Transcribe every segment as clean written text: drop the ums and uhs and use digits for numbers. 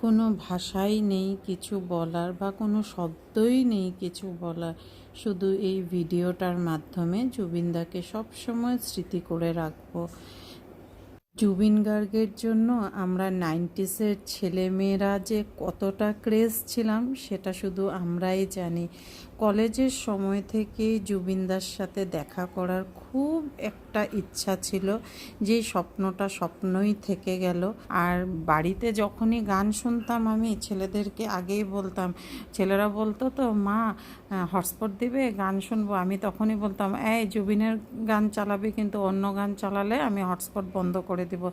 কোনো ভাষাই নেই কিছু বলার বা কোনো শব্দই নেই কিছু বলার, শুধু এই ভিডিওটার মাধ্যমে জুবিনদাকে সবসময় স্মৃতি করে রাখবো। জুবিন গার্গের জন্য আমরা 90s-এর ছেলেমেয়েরা যে কতটা ক্রেজ ছিলাম সেটা শুধু আমরাই জানি। কলেজের সময় থেকেই জুবিনদার সাথে দেখা করার খুব একটা ইচ্ছা ছিল, যেই স্বপ্নটা স্বপ্নই থেকে গেল। আর বাড়িতে যখনই গান শুনতাম আমি ছেলেদেরকে আগেই বলতাম, ছেলেরা বলতো তো মা হটস্পট দিবে গান শুনবো, আমি তখনই বলতাম এই জুবিনের গান চালাবি কিন্তু অন্য গান চালালে আমি হটস্পট বন্ধ করে দিব।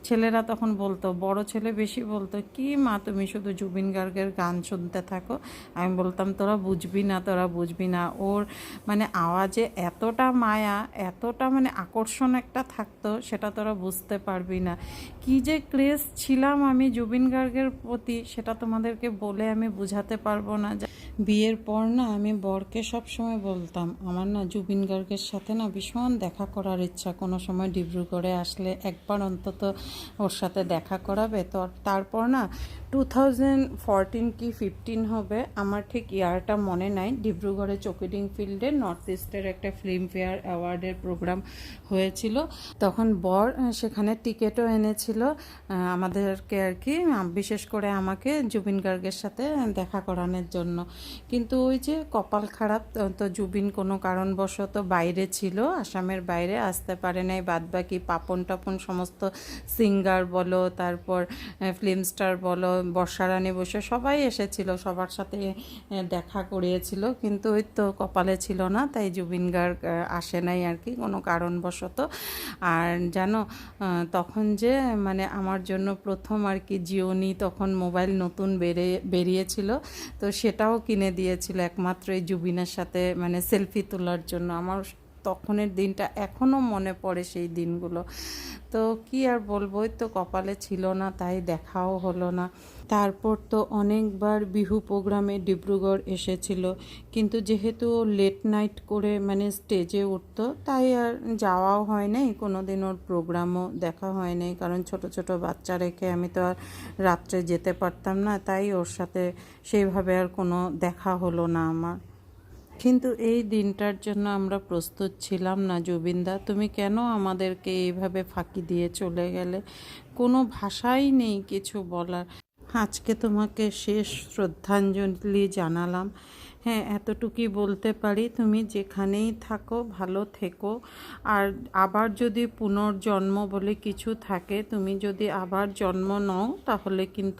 ছেলেরা তখন বলতো, বড় ছেলে বেশি বলতো, কি মা তুমি শুধু জুবিন গার্গের গান শুনতে থাকো। আমি বলতাম তোরা বুঝবি না, তোরা বুঝবি না। ওর মানে আওয়াজে এতটা মায়া, এতটা মানে আকর্ষণ একটা থাকতো, সেটা তোরা বুঝতে পারবি না। কি যে ক্রেজ ছিলাম আমি জুবিন গার্গের প্রতি, সেটা তোমাদেরকে বলে আমি বুঝাতে পারবো না। বিয়ের পর না আমি বরকে সব সময় বলতাম আমার না জুবিন গার্গের সাথে না ভীষণ দেখা করার ইচ্ছা, কোনো সময় ডিব্রুগড়ে আসলে একবার অন্তত ওর সাথে দেখা করাবে। তো তারপর না 2014 কি 15 হবে, আমার ঠিক ইয়ারটা মনে নাই, ডিব্রুগড়ে চকিডিং ফিল্ডে নর্থ ইস্টের একটা ফিল্মফেয়ার অ্যাওয়ার্ডের প্রোগ্রাম হয়েছিল। তখন বর সেখানে টিকিটও এনেছিল আমাদেরকে আর কি, বিশেষ করে আমাকে জুবিন গার্গের সাথে দেখা করানোর জন্য। কিন্তু ওই যে কপাল খারাপ, তো জুবিন কোনো কারণবশত বাইরে ছিল, আসামের বাইরে আসতে পারে নাই। বাদবাকি পাপন টাপন সমস্ত সিঙ্গার বলো, তারপর ফিল্ম স্টার বলো, বর্ষারানী বসে সবাই এসেছিল, সবার সাথে দেখা করিয়েছিল, কিন্তু ওই তো কপালে ছিল না, তাই জুবিন গার্গ আসে নাই আর কি কোনো কারণবশত। আর জানো তখন যে মানে আমার জন্য প্রথম আর কি জিওনি তখন মোবাইল নতুন বেরিয়েছিল, তো সেটাও কিনে দিয়েছিল একমাত্র এই জুবিনের সাথে মানে সেলফি তোলার জন্য। আমার তখনের দিনটা এখনও মনে পড়ে সেই দিনগুলো। তো কি আর বলবো, ওই তো কপালে ছিল না, তাই দেখাও হলো না। তারপর তো অনেকবার বিহু প্রোগ্রামে ডিব্রুগড় এসেছিল, কিন্তু যেহেতু লেট নাইট করে মানে স্টেজে উঠতো, তাই আর যাওয়াও হয় নাই, কোনো দিন ওর প্রোগ্রামও দেখা হয় নাই, কারণ ছোট ছোট বাচ্চা রেখে আমি তো আর রাত্রে যেতে পারতাম না, তাই ওর সাথে সেইভাবে আর কোনো দেখা হলো না আমার। কিন্তু এই দিনটার জন্য আমরা প্রস্তুত ছিলাম না। জুবিনদা, তুমি কেন আমাদেরকে এইভাবে ফাঁকি দিয়ে চলে গেলে? কোনো ভাষাই নেই কিছু বলার। আজকে তোমাকে শেষ শ্রদ্ধাঞ্জলি জানালাম। হ্যাঁ, এতটুকুই বলতে পারি, তুমি যেখানেই থাকো ভালো থেকো। আর আবার যদি পুনর্জন্ম বলে কিছু থাকে, তুমি যদি আবার জন্ম নাও, তাহলে কিন্তু